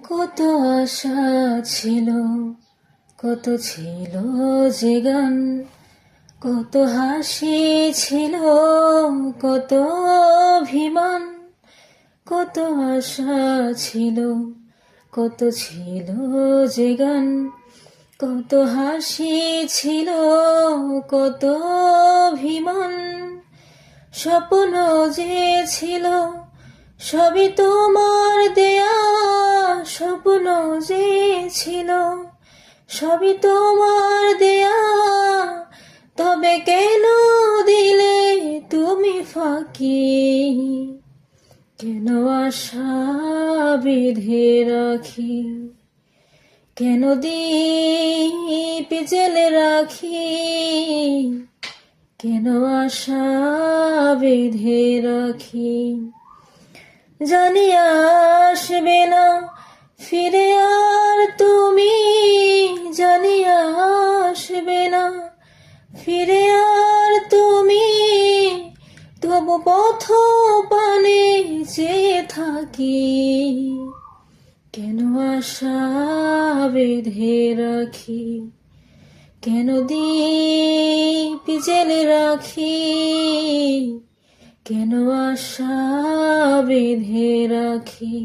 কত আশা ছিল, কত ছিল যে গান, কত হাসি ছিল, কত অভিমান, কত আশা ছিল, কত ছিল যে গান, কত হাসি ছিল, কত অভিমান, স্বপ্ন যে ছিল সবই তোমার দেয়া, স্বপ্ন যে ছিল সবই তোমার দেয়া, তবে কেন দিলে তুমি ফাঁকি, কেন আশা বেঁধে রাখি, কেন দীপ জেলে রাখি, কেন আশা বেঁধে রাখি। জানি আসবে না ফিরে আর তুমি, জানি আসবে না ফিরে আর তুমি, তবু পথ পানে চেয়ে থাকি, কেন আশা বেঁধে রাখি, কেন দীপ জেলে রাখি, কেন আশা বেঁধে রাখি।